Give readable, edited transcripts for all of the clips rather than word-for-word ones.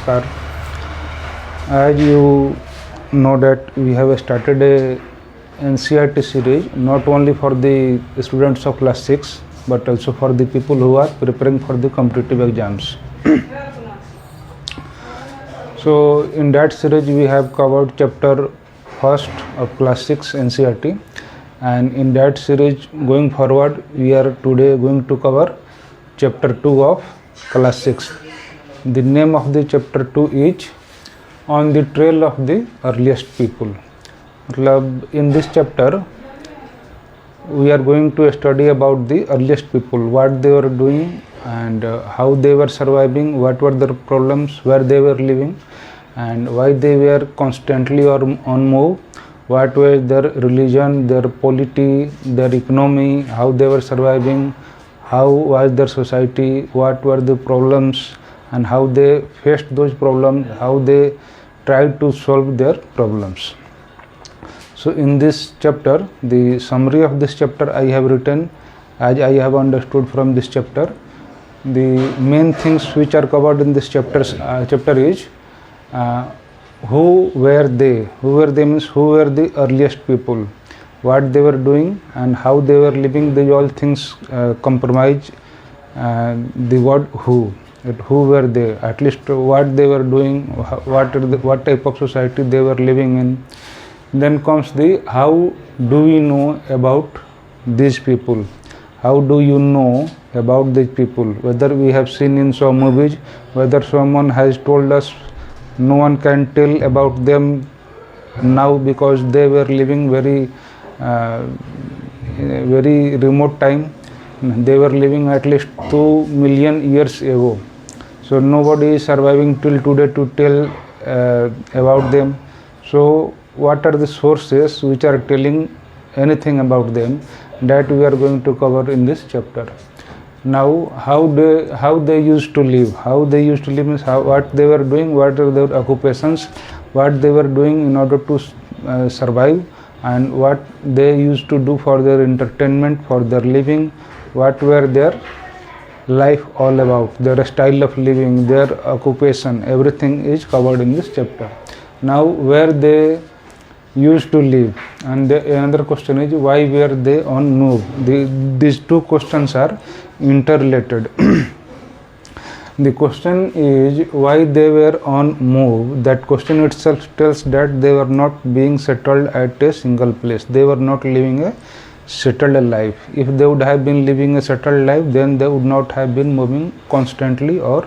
Namaskar. As you know that we have started a NCERT series not only for the students of class 6 but also for the people who are preparing for the competitive exams. So in that series we have covered chapter 1st of class 6 NCERT, and in that series going forward we are today going to cover chapter 2 of class 6. The name of the chapter 2 is On the Trail of the Earliest People. In this chapter we are going to study about the earliest people, what they were doing and how they were surviving, what were their problems, where they were living and why they were constantly on move, what was their religion, their polity, their economy, how they were surviving, how was their society, what were the problems and how they faced those problems, how they tried to solve their problems. So in this chapter, the summary of this chapter I have written as I have understood from this chapter. The main things which are covered in this chapter is who were they? Who were they means who were the earliest people, what they were doing and how they were living. These all things comprise the word who. Who were they? At least what they were doing, what type of society they were living in. Then comes the how do we know about these people? How do you know about these people? Whether we have seen in some movies, whether someone has told us, no one can tell about them now because they were living very remote time. They were living at least 2 million years ago. So nobody is surviving till today to tell about them. So what are the sources which are telling anything about them, that we are going to cover in this chapter. Now how they used to live. How they used to live means what they were doing, what are their occupations, what they were doing in order to survive, and what they used to do for their entertainment, for their living, what were their life all about, their style of living, their occupation, everything is covered in this chapter. Now where they used to live, and another question is why were they on move. These two questions are interrelated. The question is why they were on move. That question itself tells that they were not being settled at a single place. They were not living a settled life. If they would have been living a settled life, then they would not have been moving constantly or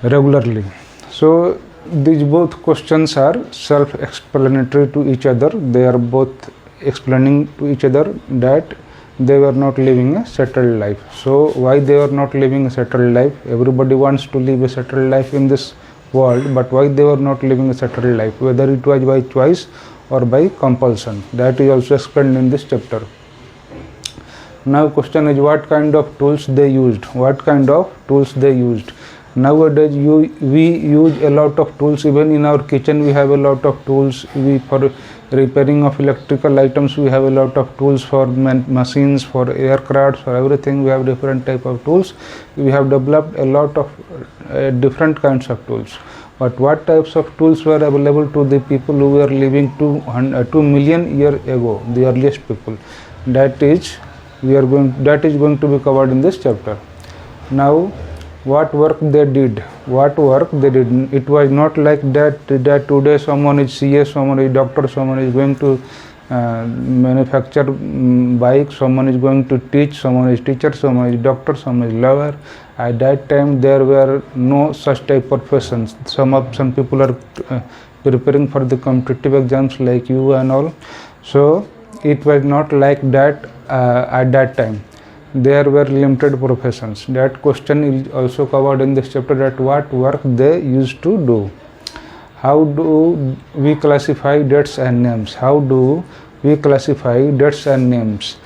regularly. So these both questions are self-explanatory to each other. They are both explaining to each other that they were not living a settled life. So why they were not living a settled life? Everybody wants to live a settled life in this world, but why they were not living a settled life? Whether it was by choice or by compulsion, that is also explained in this chapter. Now question is what kind of tools they used. What kind of tools they used. Nowadays we use a lot of tools. Even in our kitchen we have a lot of tools. For repairing of electrical items we have a lot of tools. For machines, for aircrafts, for everything we have different type of tools. We have developed a lot of different kinds of tools. But what types of tools were available to the people who were living 2 million years ago, the earliest people? That is going to be covered in this chapter. Now what work they did. It was not like that today someone is CA, someone is doctor, someone is going to manufacture bike, someone is going to teach, someone is teacher, someone is doctor, someone is lawyer. At that time there were no such type of professions. Some people are preparing for the competitive exams like you and all. So it was not like that at that time. There were limited professions. That question is also covered in this chapter, that what work they used to do. How do we classify dates and names? How do we classify dates and names?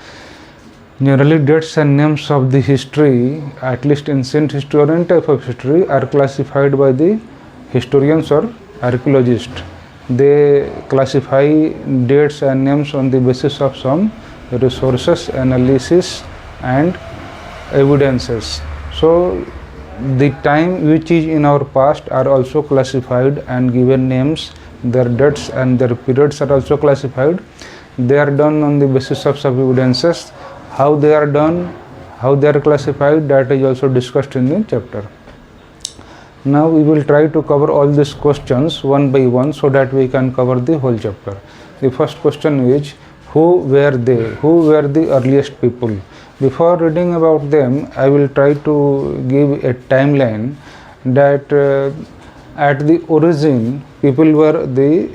Generally dates and names of the history, at least ancient history or any type of history, are classified by the historians or archaeologists. They classify dates and names on the basis of some resources, analysis and evidences. So the time which is in our past are also classified and given names. Their dates and their periods are also classified. They are done on the basis of some evidences. How they are done, how they are classified, that is also discussed in the chapter. Now we will try to cover all these questions one by one so that we can cover the whole chapter. The first question is, who were they? Who were the earliest people? Before reading about them, I will try to give a timeline that at the origin, people were the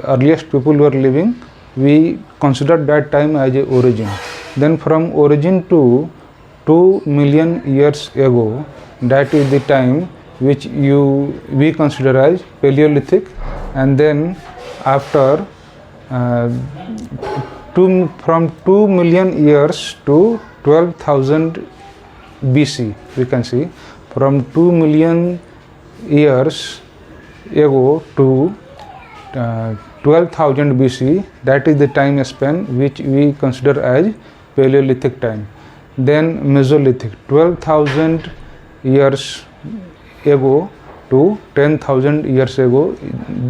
earliest people were living. We consider that time as a origin. Then from origin to 2 million years ago, that is the time which we consider as Paleolithic. And then after from 2 million years to 12,000 BC, we can see from 2 million years ago to 12,000 BC, that is the time span which we consider as Paleolithic time. Then Mesolithic, 12,000 years ago to 10,000 years ago,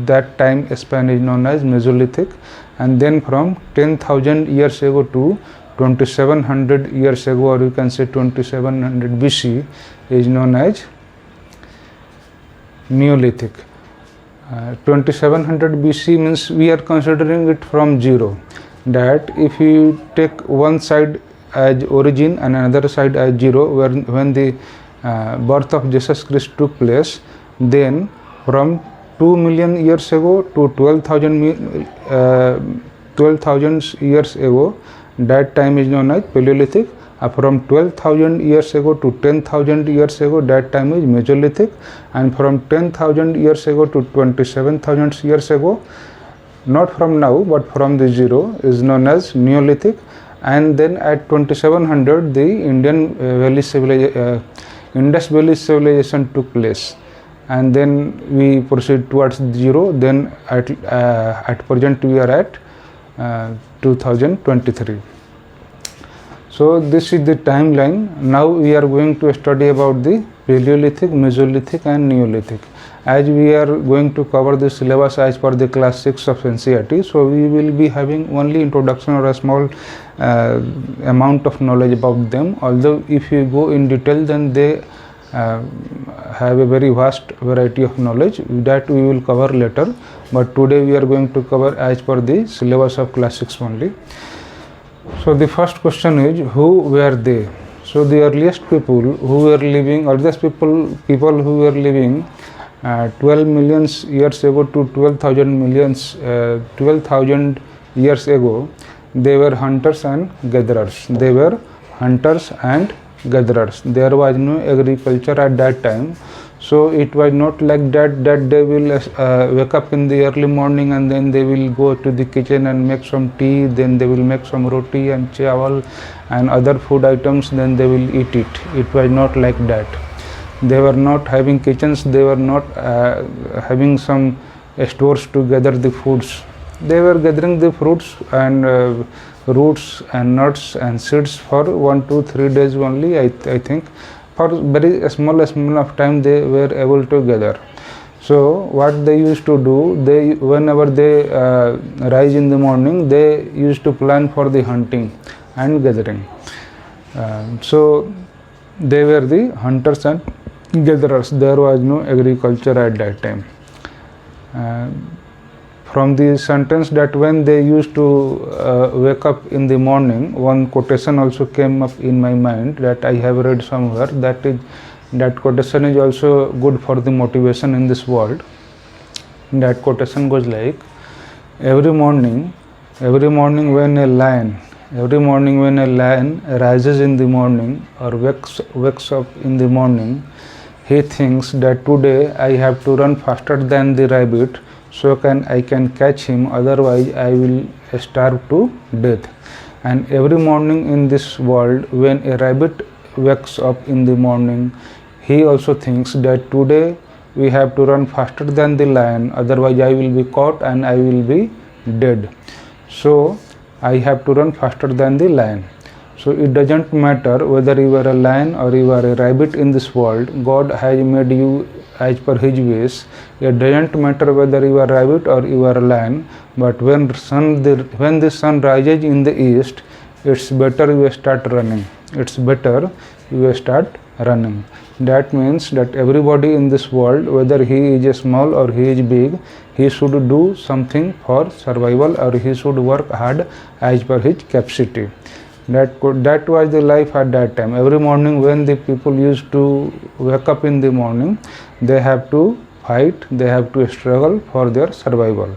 that time span is known as Mesolithic. And then from 10,000 years ago to 2700 years ago, or you can say 2700 BC, is known as Neolithic. 2700 BC means we are considering it from zero, that if you take one side as origin and another side as zero, when the birth of Jesus Christ took place, then from 2 million years ago to 12,000 years ago, that time is known as Paleolithic. From 12,000 years ago to 10,000 years ago, that time is Mesolithic. And from 10,000 years ago to 27,000 years ago, not from now but from the zero, is known as Neolithic. And then at 2700, the Indus Valley civilization took place, and then we proceed towards zero. Then at present we are at 2023. So this is the timeline. Now we are going to study about the Paleolithic, Mesolithic and Neolithic. As we are going to cover the syllabus as per the class 6 of NCERT, so we will be having only introduction or a small amount of knowledge about them. Although if you go in detail, then they have a very vast variety of knowledge that we will cover later. But today we are going to cover as per the syllabus of class 6 only. So the first question is, who were they? So the earliest people who were living, people who were living 12 million years ago to 12,000 years ago, they were hunters and gatherers. They were hunters and gatherers. There was no agriculture at that time. So it was not like that they will wake up in the early morning and then they will go to the kitchen and make some tea, then they will make some roti and chawal and other food items, then they will eat it. It was not like that. They were not having kitchens, they were not having some stores to gather the foods. They were gathering the fruits and roots and nuts and seeds for 1 to 3 days only, I think. For very small of time they were able to gather. So what they used to do, whenever they rise in the morning, they used to plan for the hunting and gathering. So they were the hunters and gatherers. There was no agriculture at that time. From the sentence that when they used to wake up in the morning, one quotation also came up in my mind that I have read somewhere. That quotation is also good for the motivation in this world. That quotation goes like, every morning when a lion rises in the morning or wakes up in the morning, he thinks that today I have to run faster than the rabbit, so I can catch him, otherwise I will starve to death. And every morning in this world, when a rabbit wakes up in the morning, he also thinks that today we have to run faster than the lion, otherwise I will be caught and I will be dead. So I have to run faster than the lion. So it doesn't matter whether you are a lion or you are a rabbit in this world. God has made you as per his ways. It doesn't matter whether you are a rabbit or you are a lion, but when the sun rises in the east, it's better you start running. It's better you start running. That means that everybody in this world, whether he is small or he is big, he should do something for survival, or he should work hard as per his capacity. That was the life at that time. Every morning when the people used to wake up in the morning, they have to fight, they have to struggle for their survival.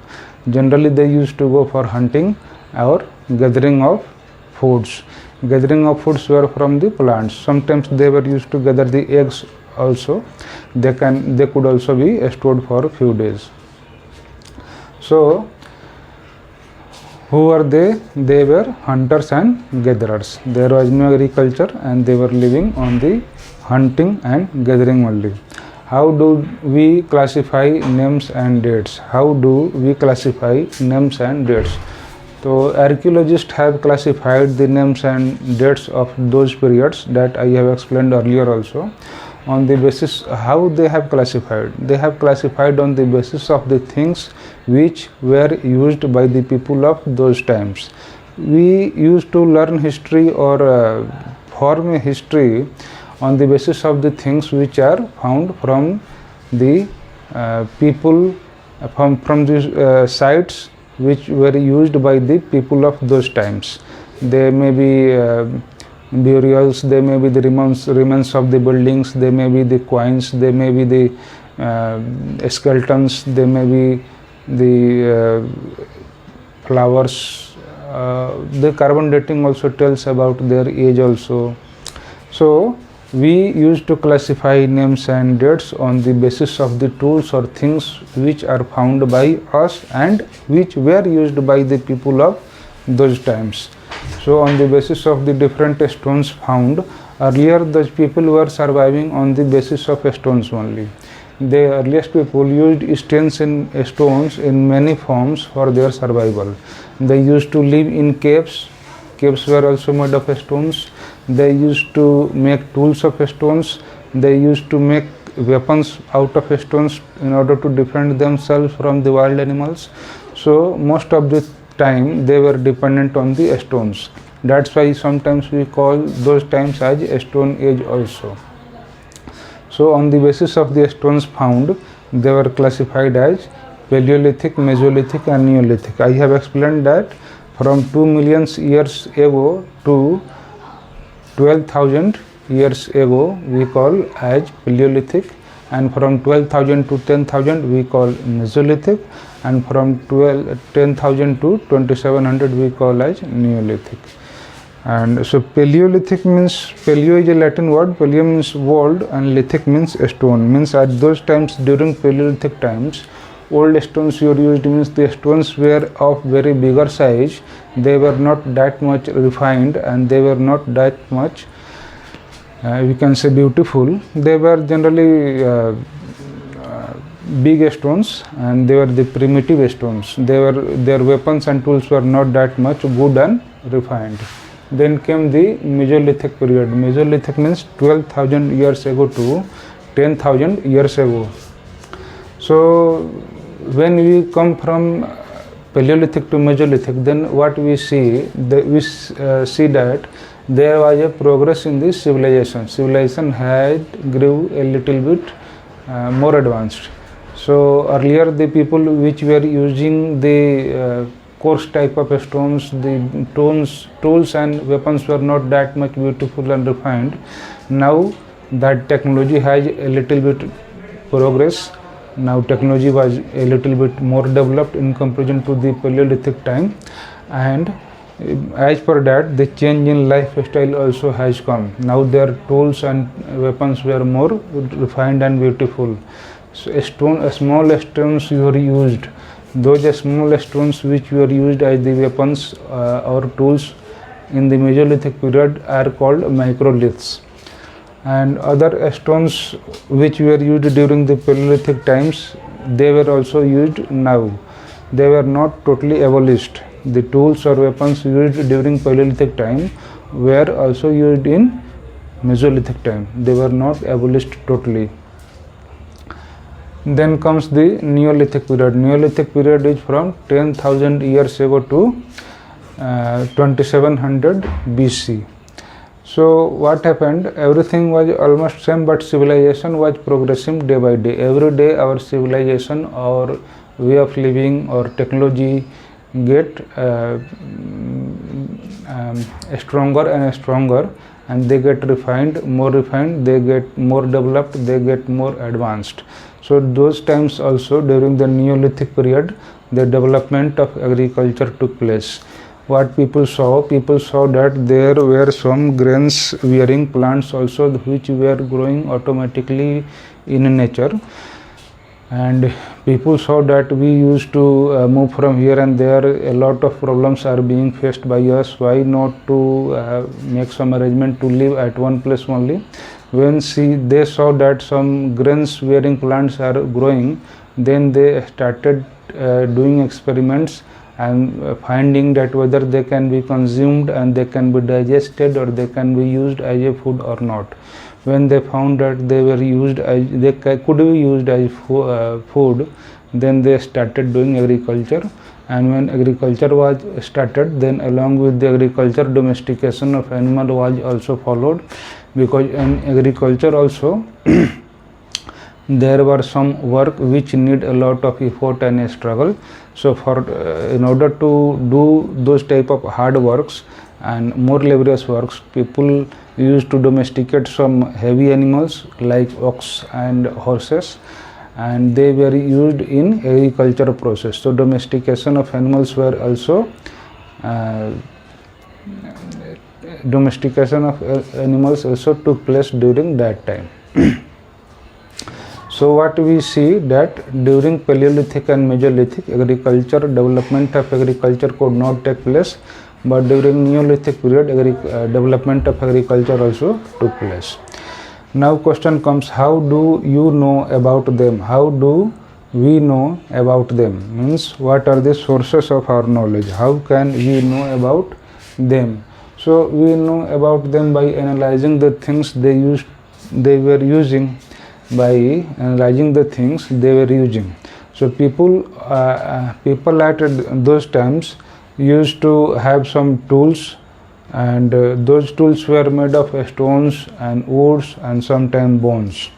Generally they used to go for hunting or gathering of foods. Gathering of foods were from the plants. Sometimes they were used to gather the eggs also. They could also be stored for a few days. So who were they? They were hunters and gatherers. There was no agriculture and they were living on the hunting and gathering only. How do we classify names and dates? How do we classify names and dates? So archaeologists have classified the names and dates of those periods that I have explained earlier also. On the basis how they have classified, they have classified on the basis of the things which were used by the people of those times. We used to learn history or form a history on the basis of the things which are found from the people from the sites which were used by the people of those times. They may be burials, they may be the remains of the buildings, they may be the coins, they may be the skeletons, they may be the flowers. The carbon dating also tells about their age also. So we used to classify names and dates on the basis of the tools or things which are found by us and which were used by the people of those times. So on the basis of the different stones found, earlier those people were surviving on the basis of stones only. The earliest people used stones in many forms for their survival. They used to live in caves. Caves were also made of stones. They used to make tools of stones. They used to make weapons out of stones in order to defend themselves from the wild animals. So most of the time they were dependent on the stones. That's why sometimes we call those times as Stone Age also. So on the basis of the stones found, they were classified as Paleolithic, Mesolithic and Neolithic. I have explained that from 2 million years ago to 12,000 years ago we call as Paleolithic, and from 12,000 to 10,000 we call Mesolithic, and from 10,000 to 2700 we call as Neolithic. And so Paleolithic means, paleo is a Latin word, paleo means world and lithic means stone, means at those times during Paleolithic times old stones were used, means the stones were of very bigger size, they were not that much refined and they were not that much we can say beautiful. They were generally big stones and they were the primitive stones. Their weapons and tools were not that much good and refined. Then came the Mesolithic period. Mesolithic means 12,000 years ago to 10,000 years ago. So when we come from Paleolithic to Mesolithic, then what we see, see that there was a progress in the civilization. Civilization had grew a little bit more advanced. So earlier the people which were using the coarse type of stones, the tools and weapons were not that much beautiful and refined. Now that technology has a little bit progress. Now technology was a little bit more developed in comparison to the Paleolithic time, and as per that the change in lifestyle also has come. Now their tools and weapons were more refined and beautiful. So small stones were used. Those small stones which were used as the weapons or tools in the Mesolithic period are called microliths. And other stones which were used during the Paleolithic times, they were also used now. They were not totally abolished. The tools or weapons used during Paleolithic time were also used in Mesolithic time. They were not abolished totally. Then comes the Neolithic period. Neolithic period is from 10,000 years ago to 2700 BC. So what happened? Everything was almost same, but civilization was progressing day by day. Every day our civilization or way of living or technology get stronger and stronger, and they get refined, they get more developed, they get more advanced. So those times also, during the Neolithic period, the development of agriculture took place. What people saw that there were some grains bearing plants also which were growing automatically in nature, and people saw that we used to move from here and there. A lot of problems are being faced by us. Why not to make some arrangement to live at one place only? When they saw that some grains bearing plants are growing, then they started doing experiments and finding that whether they can be consumed and they can be digested or they can be used as a food or not. When they found that they could be used as food, then they started doing agriculture. And when agriculture was started, then along with the agriculture, domestication of animal was also followed, because in agriculture also there were some work which need a lot of effort and a struggle. So in order to do those type of hard works and more laborious works, people used to domesticate some heavy animals like ox and horses, and they were used in agriculture process. So domestication of animals were also took place during that time. So what we see that during Paleolithic and Mesolithic, development of agriculture could not take place, but during Neolithic period, development of agriculture also took place. Now question comes, how do you know about them? How do we know about them? Means, what are the sources of our knowledge? How can we know about them? So we know about them by analyzing the things they were using. By analyzing the things they were using. So people at those times used to have some tools, and those tools were made of stones and woods and sometimes bones.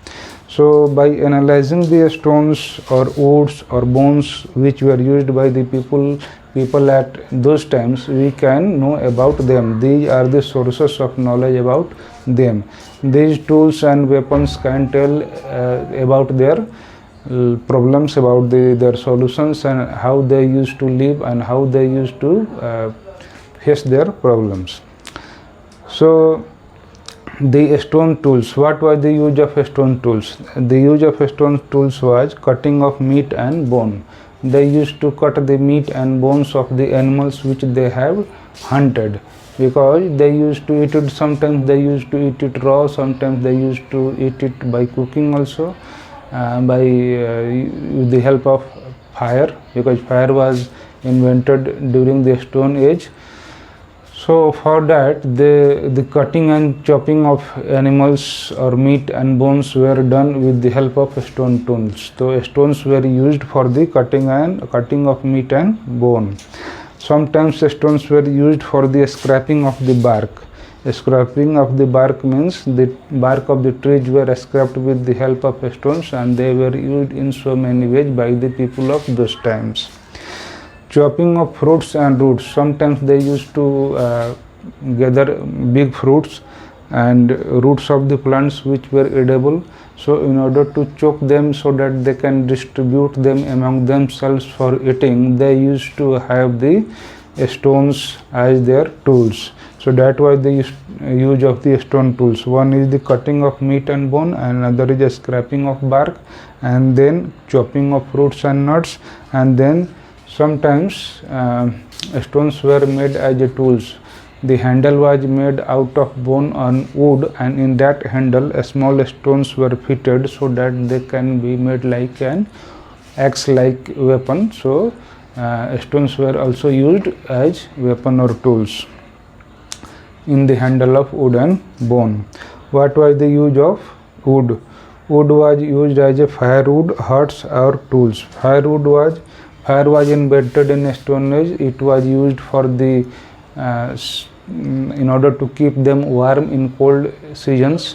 So by analyzing the stones or woods or bones which were used by the people at those times, we can know about them. These are the sources of knowledge about them. These tools and weapons can tell about their problems, about their solutions, and how they used to live and how they used to face their problems. So the stone tools, what was the use of stone tools? The use of stone tools was cutting of meat and bone. They used to cut the meat and bones of the animals which they have hunted, because they used to eat it. Sometimes they used to eat it raw, sometimes they used to eat it by cooking also, with the help of fire, because fire was invented during the Stone Age. So for that, the cutting and chopping of animals or meat and bones were done with the help of stone tools. So stones were used for the cutting of meat and bone. Sometimes stones were used for the scraping of the bark. Scraping of the bark means the bark of the trees were scraped with the help of stones, and they were used in so many ways by the people of those times. Chopping of fruits and roots. Sometimes they used to gather big fruits and roots of the plants which were edible. So in order to chop them so that they can distribute them among themselves for eating, they used to have the stones as their tools. So that was the use of the stone tools. One is the cutting of meat and bone, and another is the scraping of bark, and then chopping of fruits and nuts, and then sometimes stones were made as tools. The handle was made out of bone and wood, and in that handle small stones were fitted so that they can be made like an axe-like weapon. So stones were also used as weapon or tools. in the handle of wood and bone. What was the use of wood? Wood was used as a firewood, huts or tools. Fire was invented in Stone Age. It was used for the in order to keep them warm in cold seasons,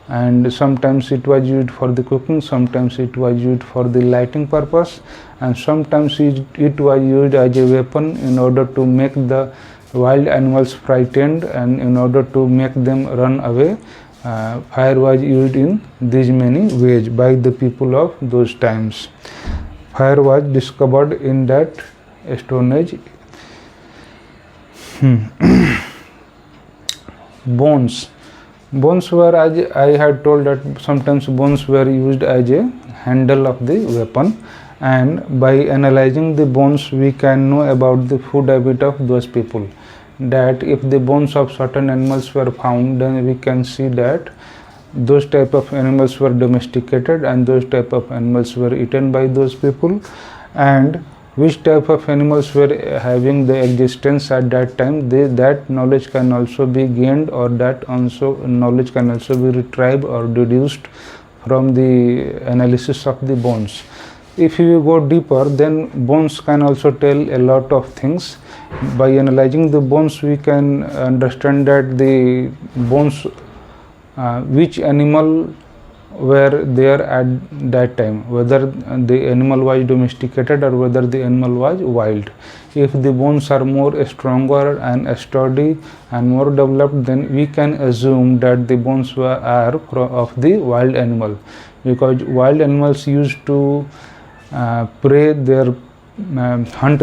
and sometimes it was used for the cooking, sometimes it was used for the lighting purpose, and sometimes it was used as a weapon in order to make the wild animals frightened and in order to make them run away. Fire was used in these many ways by the people of those times. Fire was discovered in that Stone Age. Bones were, as I had told, that sometimes bones were used as a handle of the weapon, and by analyzing the bones we can know about the food habit of those people. That if the bones of certain animals were found, then we can see that those type of animals were domesticated and those type of animals were eaten by those people, and which type of animals were having the existence at that time, that knowledge can also be gained, or that also knowledge can also be retrieved or deduced from the analysis of the bones. If you go deeper, then bones can also tell a lot of things. By analyzing the bones we can understand that the bones, which animal were there at that time, whether the animal was domesticated or whether the animal was wild. If the bones are more stronger and sturdy and more developed, then we can assume that the bones are of the wild animal, because wild animals used to hunt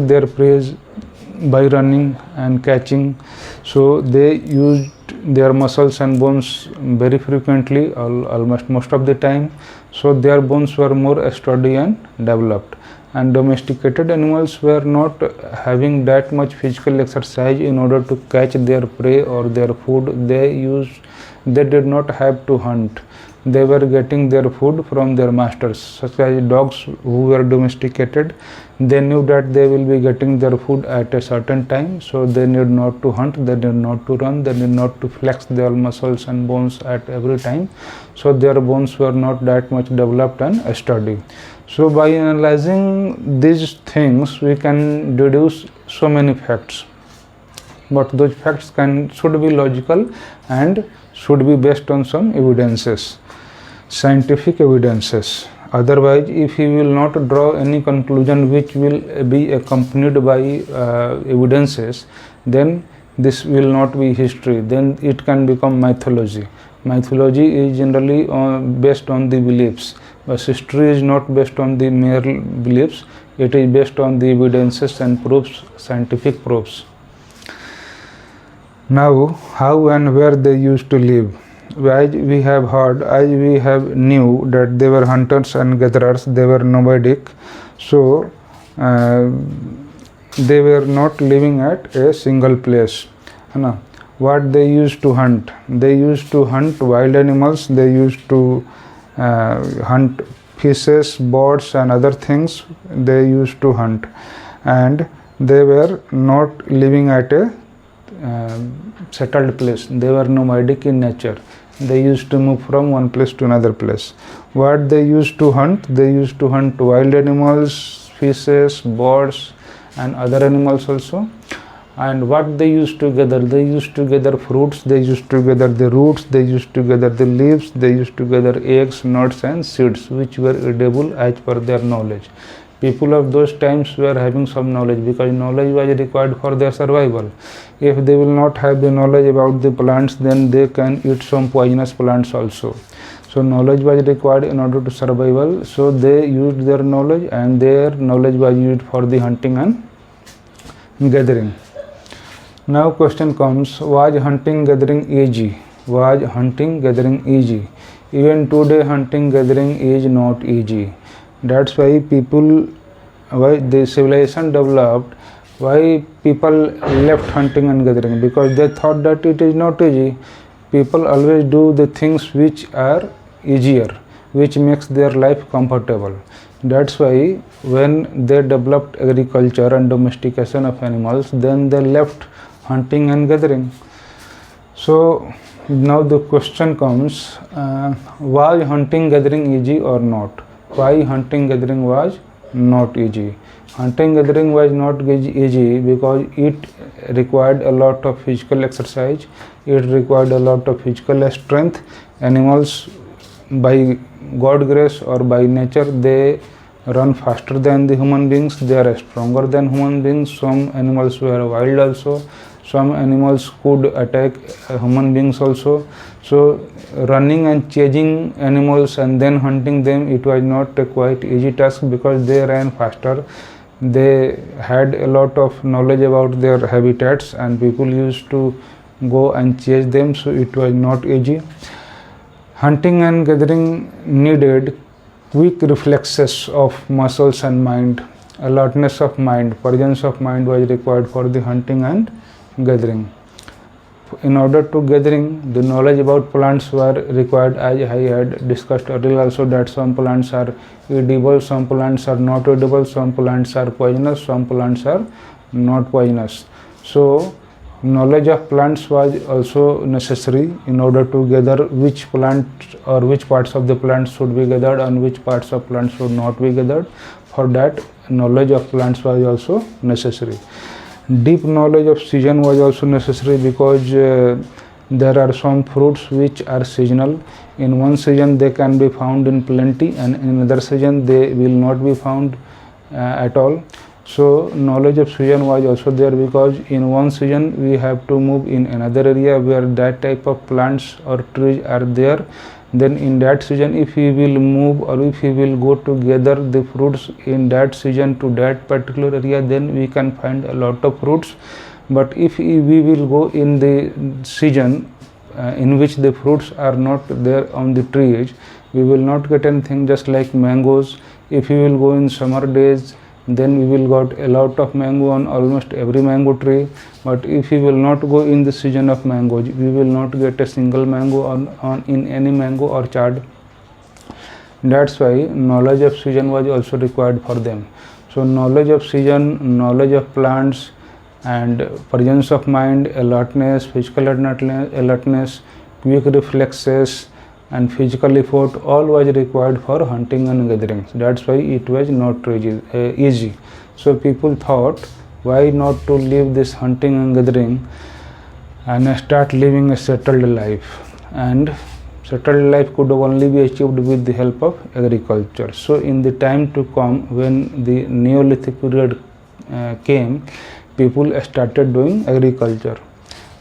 their prey by running and catching, so they used their muscles and bones very frequently, almost most of the time, so their bones were more sturdy and developed. And domesticated animals were not having that much physical exercise in order to catch their prey or their food. They did not have to hunt. They were getting their food from their masters, such as dogs who were domesticated. They knew that they will be getting their food at a certain time, so they need not to hunt, they need not to run, they need not to flex their muscles and bones at every time, so their bones were not that much developed and sturdy. So by analyzing these things we can deduce so many facts, but those facts should be logical and should be based on some evidences, scientific evidences. Otherwise, if you will not draw any conclusion which will be accompanied by evidences, then this will not be history, then it can become mythology. Mythology is generally based on the beliefs, but history is not based on the mere beliefs, it is based on the evidences and proofs, scientific proofs. Now, how and where they used to live. As we have heard, as we have knew that they were hunters and gatherers, they were nomadic, so they were not living at a single place. What they used to hunt? They used to hunt wild animals, they used to hunt fishes, birds and other things they used to hunt, and they were not living at a settled place. They were nomadic in nature. They used to move from one place to another place. What they used to hunt? They used to hunt wild animals, fishes, birds and other animals also. And what they used to gather? They used to gather fruits, they used to gather the roots, they used to gather the leaves, they used to gather eggs, nuts and seeds which were edible as per their knowledge. People of those times were having some knowledge, because knowledge was required for their survival. If they will not have the knowledge about the plants, then they can eat some poisonous plants also. So knowledge was required in order to survival, so they used their knowledge, and their knowledge was used for the hunting and gathering. Now question comes, was hunting gathering easy? Was hunting gathering easy? Even today hunting gathering is not easy. That's why why the civilization developed, why people left hunting and gathering, because they thought that it is not easy. People always do the things which are easier, which makes their life comfortable. That's why when they developed agriculture and domestication of animals, then they left hunting and gathering. So now the question comes, was hunting gathering easy or not? Why hunting gathering was not easy? Hunting gathering was not easy because it required a lot of physical exercise, it required a lot of physical strength. Animals, by God grace or by nature, they run faster than the human beings, they are stronger than human beings. Some animals were wild also, some animals could attack human beings also. So running and chasing animals and then hunting them, it was not a quite easy task because they ran faster, they had a lot of knowledge about their habitats and people used to go and chase them, so it was not easy. Hunting and gathering needed quick reflexes of muscles and mind, alertness of mind, presence of mind was required for the hunting and gathering. In order to gathering, the knowledge about plants were required, as I had discussed earlier also, that some plants are edible, some plants are not edible, some plants are poisonous, some plants are not poisonous. So knowledge of plants was also necessary in order to gather which plant or which parts of the plant should be gathered and which parts of plants should not be gathered. For that, knowledge of plants was also necessary. Deep knowledge of season was also necessary because there are some fruits which are seasonal. In one season they can be found in plenty and in another season they will not be found at all. So knowledge of season was also there because in one season we have to move in another area where that type of plants or trees are there. Then in that season, if we will move or if we will go to gather the fruits in that season to that particular area, then we can find a lot of fruits. But if we will go in the season in which the fruits are not there on the trees, we will not get anything. Just like mangoes, if we will go in summer days, then we will got a lot of mango on almost every mango tree. But if we will not go in the season of mangoes, we will not get a single mango on in any mango orchard. That's why knowledge of season was also required for them. So knowledge of season, knowledge of plants, and presence of mind, alertness, physical alertness, quick reflexes, and physical effort, all was required for hunting and gathering. That's why it was not easy. So people thought, why not to leave this hunting and gathering and start living a settled life? And settled life could only be achieved with the help of agriculture. So in the time to come, when the Neolithic period came, people started doing agriculture.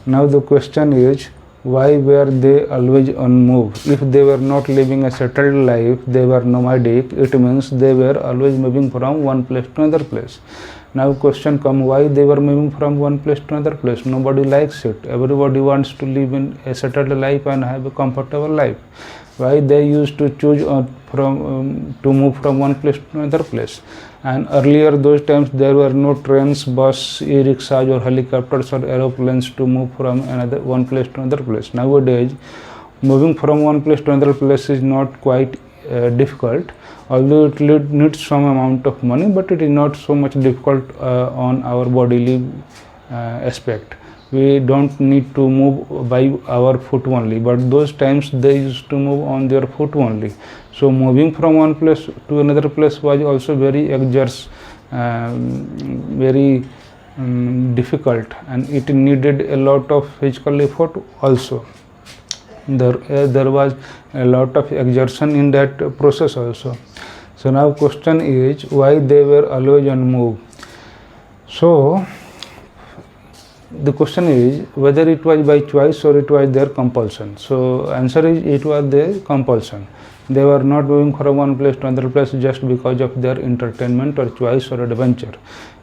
Now the question is, why were they always on move? If they were not living a settled life, they were nomadic, it means they were always moving from one place to another place. Now question come, why they were moving from one place to another place? Nobody likes it. Everybody wants to live in a settled life and have a comfortable life. Why they used to choose to move from one place to another place? And earlier those times there were no trains, bus, e-rickshaws or helicopters or aeroplanes to move from one place to another place. Nowadays, moving from one place to another place is not quite difficult, although it needs some amount of money, but it is not so much difficult on our bodily aspect. We don't need to move by our foot only, but those times they used to move on their foot only. So moving from one place to another place was also very exerts, very difficult, and it needed a lot of physical effort also. There was a lot of exertion in that process also. So now question is, why they were always on move? So the question is whether it was by choice or it was their compulsion. So answer is, it was their compulsion. They were not moving from one place to another place just because of their entertainment or choice or adventure.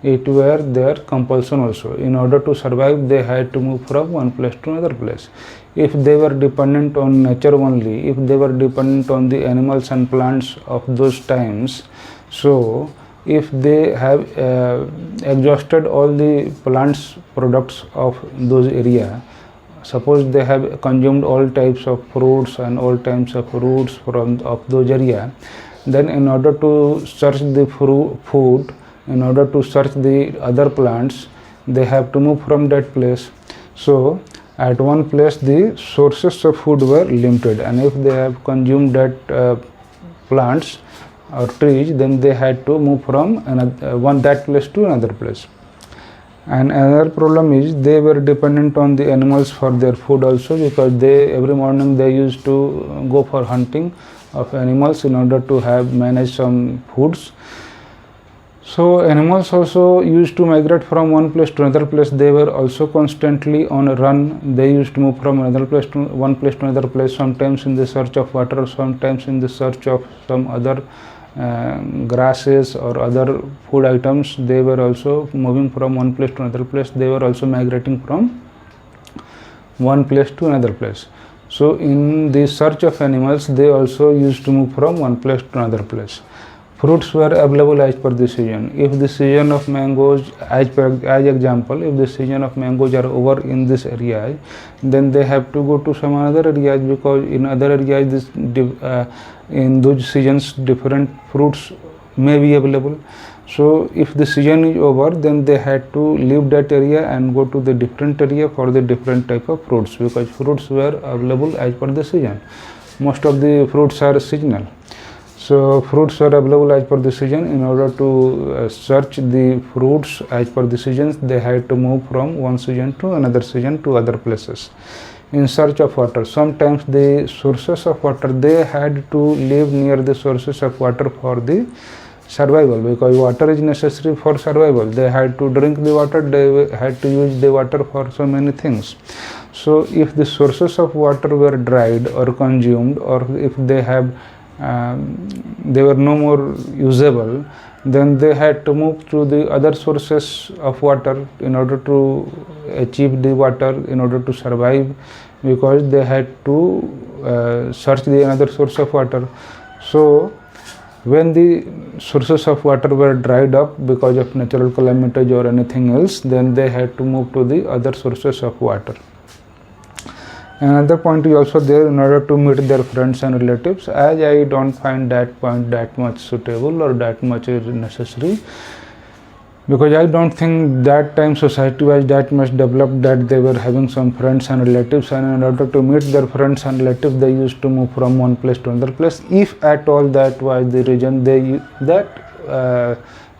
It were their compulsion also. In order to survive, they had to move from one place to another place. If they were dependent on nature only, if they were dependent on the animals and plants of those times, so if they have exhausted all the plants products of those area, suppose they have consumed all types of fruits and all types of roots of those area, then in order to search the food, in order to search the other plants, they have to move from that place. So at one place the sources of food were limited, and if they have consumed that plants or trees, then they had to move from that place to another place. And another problem is they were dependent on the animals for their food also, because every morning they used to go for hunting of animals in order to manage some foods. So animals also used to migrate from one place to another place. They were also constantly on a run. They used to move from another place to one place to another place, sometimes in the search of water, sometimes in the search of some other grasses or other food items. They were also moving from one place to another place. They were also migrating from one place to another place. So in the search of animals, they also used to move from one place to another place. Fruits were available as per the season. If the season of mangoes, as example, if the season of mangoes are over in this area, then they have to go to some other areas, because in other areas in those seasons different fruits may be available. So if the season is over, then they had to leave that area and go to the different area for the different type of fruits, because fruits were available as per the season. Most of the fruits are seasonal. So fruits are available as per the season. In order to search the fruits as per the seasons, they had to move from one season to another season to other places. In search of water, sometimes the sources of water, they had to live near the sources of water for the survival, because water is necessary for survival. They had to drink the water, they had to use the water for so many things. So if the sources of water were dried or consumed, or if they were no more usable, then they had to move to the other sources of water in order to achieve the water, in order to survive, because they had to search the another source of water. So when the sources of water were dried up because of natural calamities or anything else, then they had to move to the other sources of water. Another point is also there, in order to meet their friends and relatives. As I don't find that point that much suitable or that much necessary, because I don't think that time society was that much developed that they were having some friends and relatives, and in order to meet their friends and relatives, they used to move from one place to another place. If at all that was the reason, that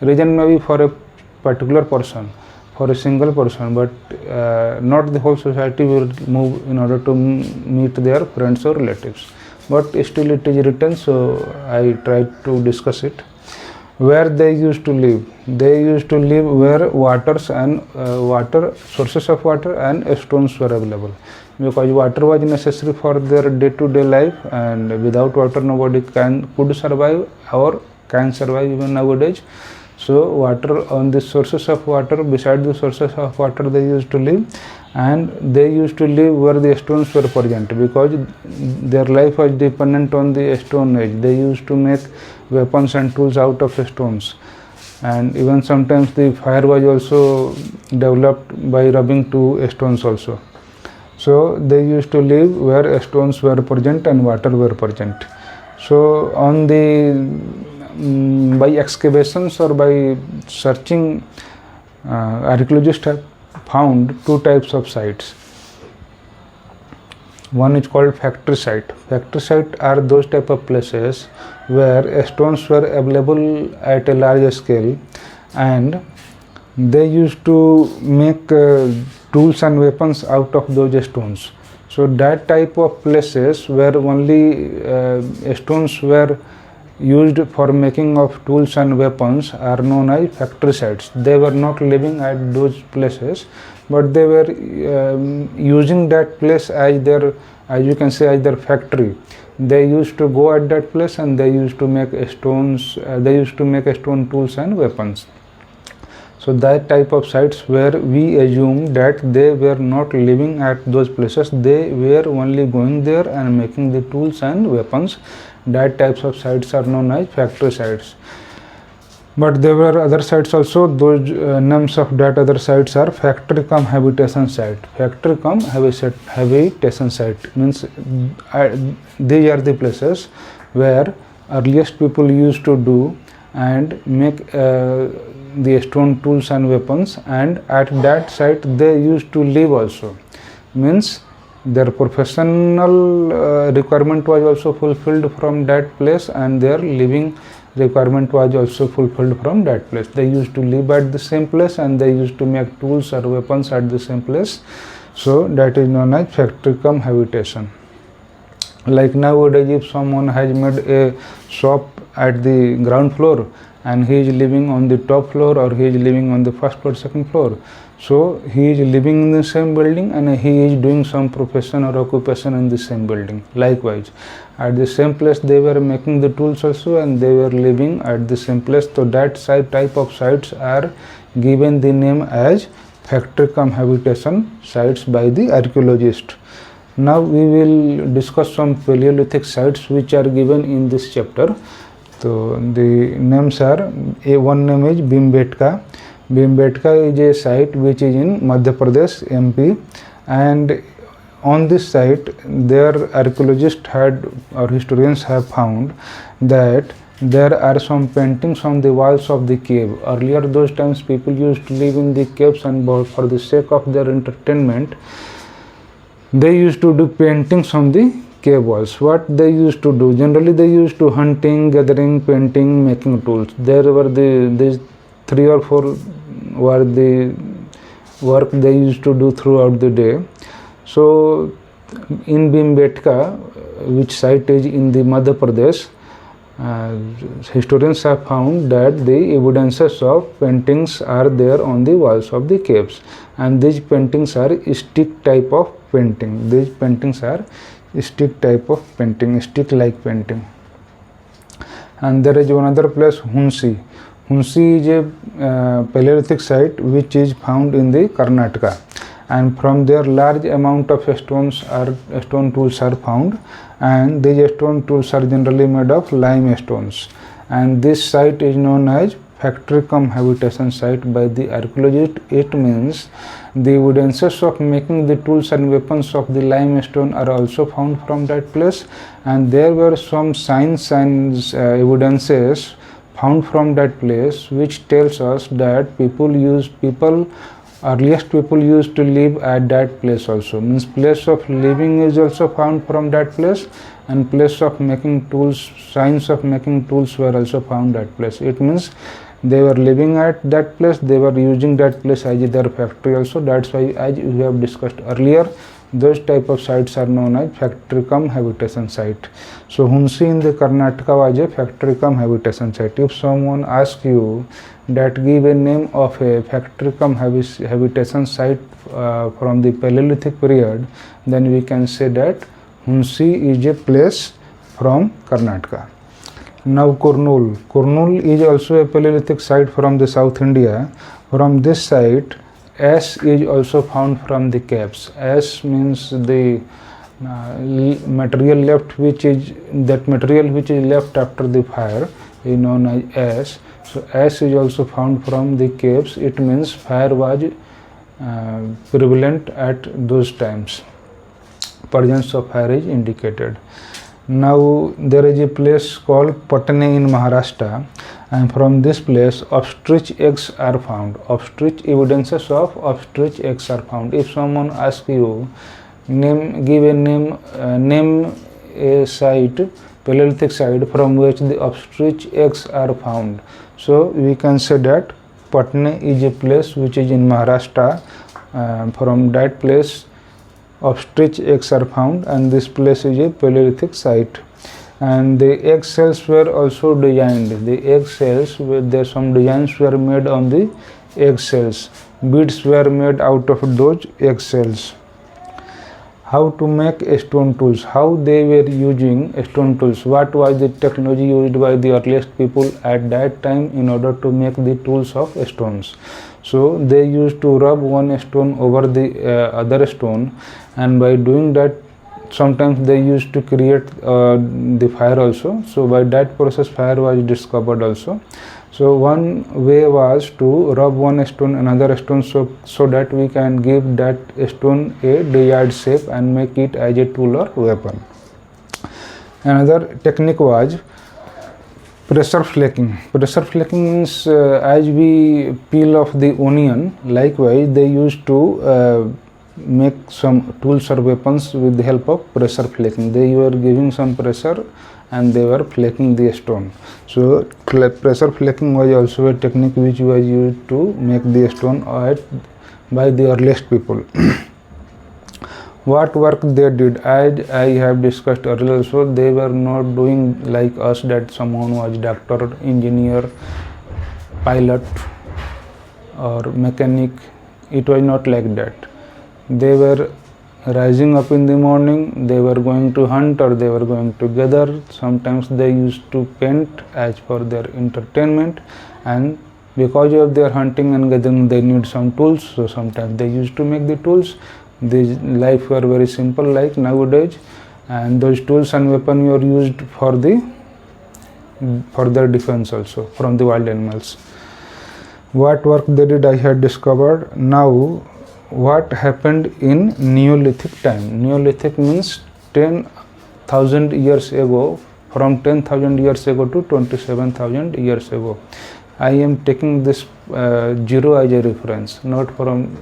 reason may be for a particular person, for a single person, but not the whole society will move in order to meet their friends or relatives. But still it is written, so I tried to discuss it. Where they used to live, they used to live where sources of water and stones were available, because water was necessary for their day-to-day life, and without water nobody could survive or can survive even nowadays. So water, on the sources of water, beside the sources of water they used to live, and they used to live where the stones were present, because their life was dependent on the stone age. They used to make weapons and tools out of stones, and even sometimes the fire was also developed by rubbing two stones also. So they used to live where stones were present and water were present. So on by excavations or by searching, archaeologists have found two types of sites. One is called factory site. Factory site are those type of places where stones were available at a large scale, and they used to make tools and weapons out of those stones. So that type of places where only stones were used for making of tools and weapons are known as factory sites. They were not living at those places, but they were using that place as their, as you can say, as their factory. They used to go at that place and they used to make stones, they used to make stone tools and weapons. So that type of sites where we assume that they were not living at those places, they were only going there and making the tools and weapons. That types of sites are known as factory sites. But there were other sites also. Those names of that other sites are factory cum habitation site. Factory cum habitation site means these are the places where earliest people used to do and make the stone tools and weapons, and at that site they used to live also. means their professional requirement was also fulfilled from that place, and their living requirement was also fulfilled from that place. They used to live at the same place and they used to make tools or weapons at the same place. So that is known as factory cum habitation. Like nowadays, if someone has made a shop at the ground floor and he is living on the top floor, or he is living on the first or second floor, so he is living in the same building and he is doing some profession or occupation in the same building. Likewise, at the same place they were making the tools also, and they were living at the same place. So that type of sites are given the name as factory cum habitation sites by the archaeologist. Now we will discuss some Paleolithic sites which are given in this chapter. So the names are, one name is Bhimbetka. Bhimbetka is a site which is in Madhya Pradesh, MP, and on this site their archaeologists had, or historians have found, that there are some paintings on the walls of the cave. Earlier those times people used to live in the caves, and for the sake of their entertainment they used to do paintings on the cave walls. What they used to do, generally they used to hunting, gathering, painting, making tools. There were these 3 or 4 were the work they used to do throughout the day. So in Bhimbetka, which site is in the Madhya Pradesh, historians have found that the evidences of paintings are there on the walls of the caves, and these paintings are stick type of painting. These paintings are stick type of painting, stick like painting. And there is one other place, Hunsi. Hunsi is a Paleolithic site which is found in the Karnataka, and from there large amount of stone tools are found, and these stone tools are generally made of limestones. And this site is known as factory cum habitation site by the archaeologist. It means the evidences of making the tools and weapons of the limestone are also found from that place, and there were some signs and evidences found from that place which tells us that earliest people used to live at that place also. Means place of living is also found from that place, and place of making tools, signs of making tools were also found at place. It means they were living at that place, they were using that place as their factory also. That's why, as we have discussed earlier, those type of sites are known as factory cum habitation site. So Hunsi in the Karnataka was a factory cum habitation site. If someone asks you that give a name of a factory cum habitation site from the Paleolithic period, then we can say that Hunsi is a place from Karnataka. Now Kurnool. Kurnool is also a Paleolithic site from the South India. From this site, ash is also found from the caves. Ash means the material left, which is left after the fire is known as ash. So ash is also found from the caves. It means fire was prevalent at those times. Presence of fire is indicated. Now there is a place called Patne in Maharashtra, and from this place ostrich eggs are found. Evidences of ostrich eggs are found. If someone asks you, name a site, Paleolithic site from which the ostrich eggs are found, so we can say that Patne is a place which is in Maharashtra. From that place ostrich eggs are found, and this place is a Paleolithic site. And the egg cells were also designed. The egg cells, there some designs were made on the egg cells. Beads were made out of those egg cells. How to make stone tools? How they were using stone tools? What was the technology used by the earliest people at that time in order to make the tools of stones? So they used to rub one stone over the other stone, and by doing that sometimes they used to create the fire also. So by that process fire was discovered also. So one way was to rub one stone another stone, so that we can give that stone a desired shape and make it as a tool or weapon. Another technique was pressure flaking. Pressure flaking means as we peel off the onion, likewise they used to make some tools or weapons with the help of pressure flaking. They were giving some pressure and they were flaking the stone. So pressure flaking was also a technique which was used to make the stone by the earliest people. What work they did, as I have discussed earlier also, they were not doing like us, that someone was doctor, engineer, pilot or mechanic. It was not like that. They were rising up in the morning, they were going to hunt or they were going to gather. Sometimes they used to paint as for their entertainment, and because of their hunting and gathering they need some tools, so sometimes they used to make the tools. These life were very simple like nowadays, and those tools and weapons were used for their defense also from the wild animals. What work they did I had discovered. Now what happened in Neolithic time? Neolithic means 10,000 years ago, from 10,000 years ago to 27,000 years ago. I am taking this 0 as a reference, not from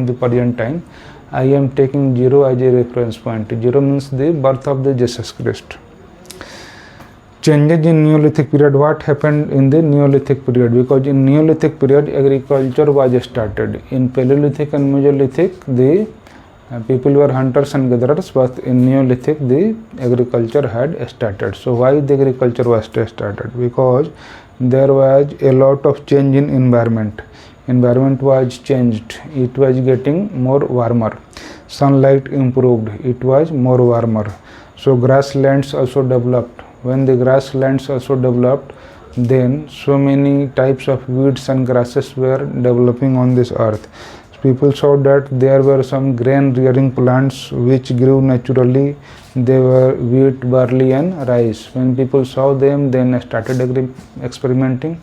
the present time. I am taking 0 as a reference point. 0 means the birth of the Jesus Christ. Changes in Neolithic period. What happened in the Neolithic period? Because in Neolithic period agriculture was started. In Paleolithic and Mesolithic the people were hunters and gatherers, but in Neolithic the agriculture had started. So why the agriculture was started? Because there was a lot of change in environment. Environment was changed. It was getting more warmer. Sunlight improved. It was more warmer. So grasslands also developed. When the grasslands also developed, then so many types of weeds and grasses were developing on this earth. People saw that there were some grain rearing plants which grew naturally. They were wheat, barley and rice. When people saw them, then started experimenting.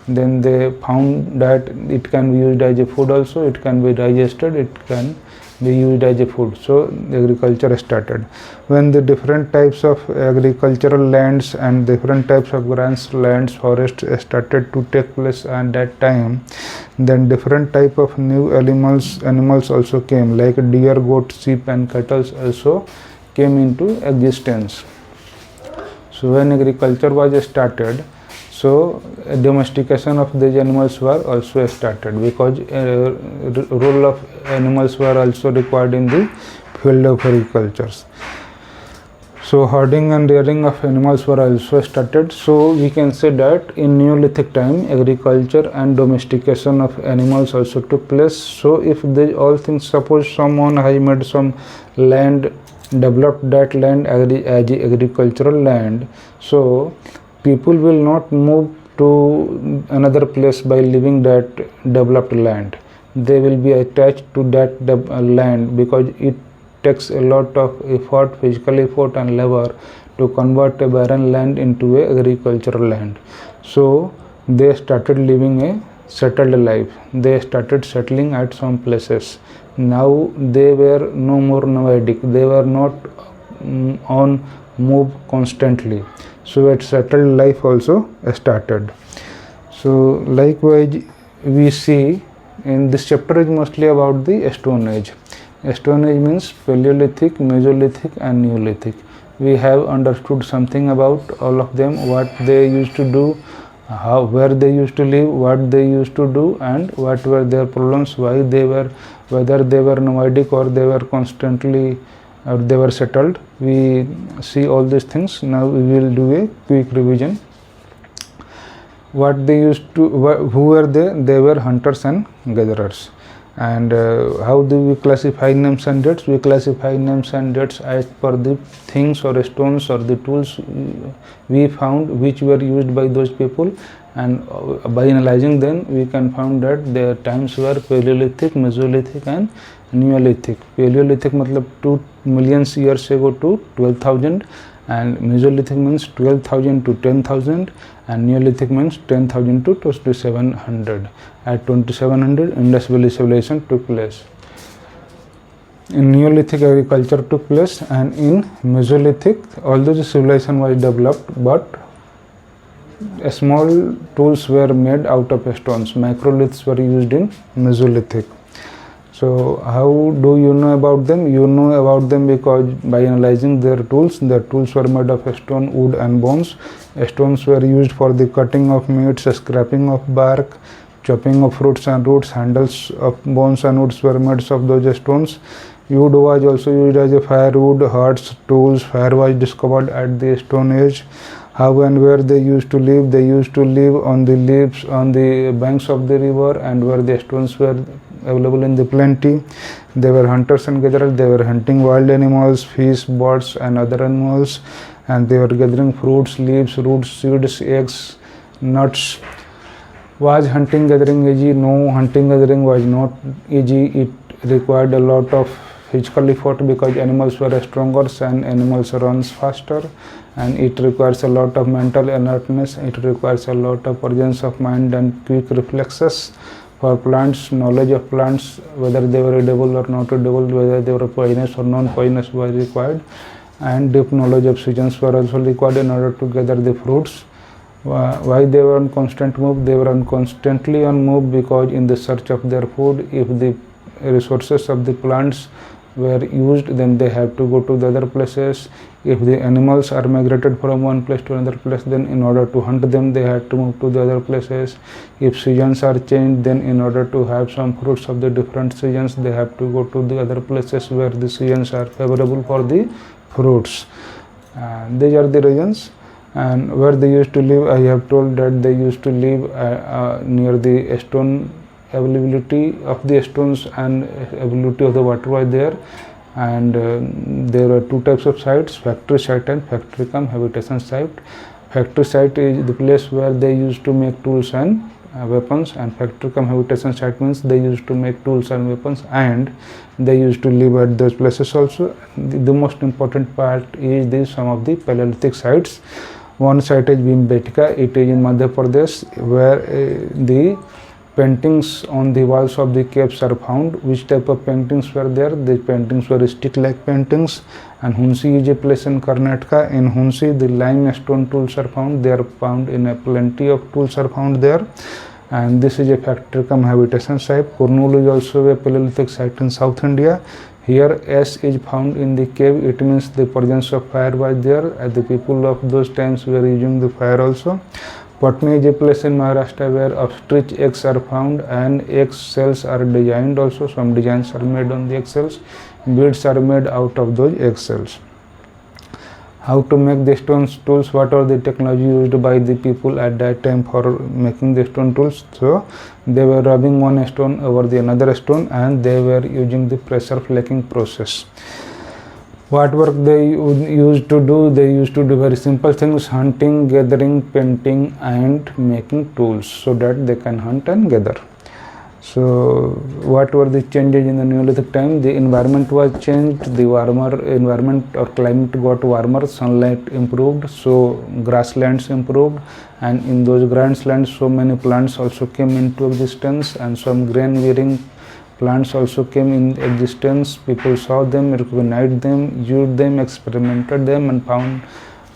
Then they found that it can be used as a food also, it can be digested, it can be used as a food. So agriculture started. When the different types of agricultural lands and different types of grasslands, forests started to take place at that time, then different type of new animals also came, like deer, goat, sheep and cattle also came into existence. So when agriculture was started, so domestication of these animals were also started, because role of animals were also required in the field of agriculture. So herding and rearing of animals were also started. So we can say that in Neolithic time agriculture and domestication of animals also took place. So if they all things, suppose someone has made some land, developed that land as agricultural land, so people will not move to another place by leaving that developed land. They will be attached to that land, because it takes a lot of effort, physical effort and labor to convert a barren land into a agricultural land. So they started living a settled life. They started settling at some places. Now they were no more nomadic. They were not on move constantly. So a settled life also started. So likewise we see in this chapter is mostly about the Stone Age. Stone Age means Paleolithic, Mesolithic and Neolithic. We have understood something about all of them, what they used to do, where they used to live, what they used to do and what were their problems, whether they were nomadic or they were constantly or they were settled. We see all these things. Now we will do a quick revision. What they used to, who were they? They were hunters and gatherers. And how do we classify names and dates? We classify names and dates as per the things or stones or the tools we found which were used by those people, and by analyzing them we can find that their times were Paleolithic, Mesolithic and Neolithic. Paleolithic matlab 2 million years ago to 12,000, and Mesolithic means 12,000 to 10,000, and Neolithic means 10,000 to 2700. At 2700 Indus Valley civilization took place. In Neolithic agriculture took place, and in Mesolithic although the civilization was developed, but small tools were made out of stones. Microliths were used in Mesolithic. So how do you know about them? You know about them because by analyzing their tools. Their tools were made of stone, wood and bones. Stones were used for the cutting of meats, scraping of bark, chopping of fruits and roots. Handles of bones and woods were made of those stones. Wood was also used as a firewood. Huts, tools, fire was discovered at the Stone Age. How and where they used to live? They used to live on the leaves on the banks of the river and where the stones were available in the plenty. They were hunters and gatherers. They were hunting wild animals, fish, birds and other animals, and they were gathering fruits, leaves, roots, seeds, eggs, nuts. Was hunting gathering easy? No, hunting gathering was not easy. It required a lot of physical effort because animals were stronger and animals runs faster, and it requires a lot of mental alertness. It requires a lot of presence of mind and quick reflexes. For plants, knowledge of plants, whether they were edible or not edible, whether they were poisonous or non-poisonous was required, and deep knowledge of seasons were also required in order to gather the fruits. Why they were on constant move? They were constantly on move because in the search of their food, if the resources of the plants were used, then they have to go to the other places. If the animals are migrated from one place to another place, then in order to hunt them, they had to move to the other places. If seasons are changed, then in order to have some fruits of the different seasons, they have to go to the other places where the seasons are favorable for the fruits. These are the reasons. And where they used to live, I have told that they used to live near the stone. Availability of the stones and availability of the water was there, and there are two types of sites: factory site and factory cum habitation site. Factory site is the place where they used to make tools and weapons, and factory cum habitation site means they used to make tools and weapons and they used to live at those places also. The most important part is some of the Paleolithic sites. One site is Bhimbetka. It is in Madhya Pradesh, where the paintings on the walls of the caves are found. Which type of paintings were there? The paintings were stick-like paintings. And Hunsi is a place in Karnataka. In Hunsi, the limestone tools are found. They are found in a plenty of tools are found there. And this is a factory cum habitation site. Kurnool is also a Paleolithic site in South India. Here ash is found in the cave. It means the presence of fire was there, and the people of those times were using the fire also. Patna is a place in Maharashtra where ostrich eggs are found and egg shells are designed also. Some designs are made on the egg shells. Beads are made out of those egg shells. How to make the stone tools? What are the technology used by the people at that time for making the stone tools? So they were rubbing one stone over the another stone and they were using the pressure flaking process. What work they used to do? They used to do very simple things: hunting, gathering, painting and making tools so that they can hunt and gather. So what were the changes in the Neolithic time? The environment was changed. The warmer environment or climate got warmer, sunlight improved, so grasslands improved, and in those grasslands so many plants also came into existence, and some grain bearing plants also came in existence. People saw them, recognized them, used them, experimented them and found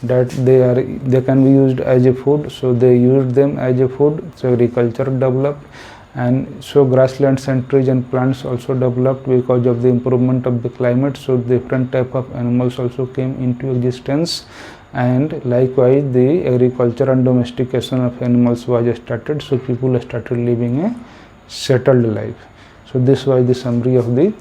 that they can be used as a food, so they used them as a food. So agriculture developed, and so grasslands and trees and plants also developed because of the improvement of the climate. So different type of animals also came into existence, and likewise the agriculture and domestication of animals was started. So people started living a settled life. So this was the summary of the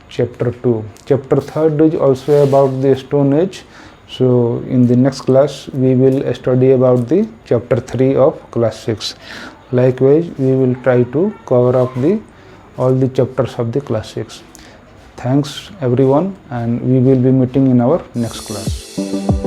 chapter 2. Chapter 3 is also about the Stone Age. So in the next class we will study about the chapter 3 of class 6. Likewise we will try to cover up all the chapters of the class 6. Thanks everyone, and we will be meeting in our next class.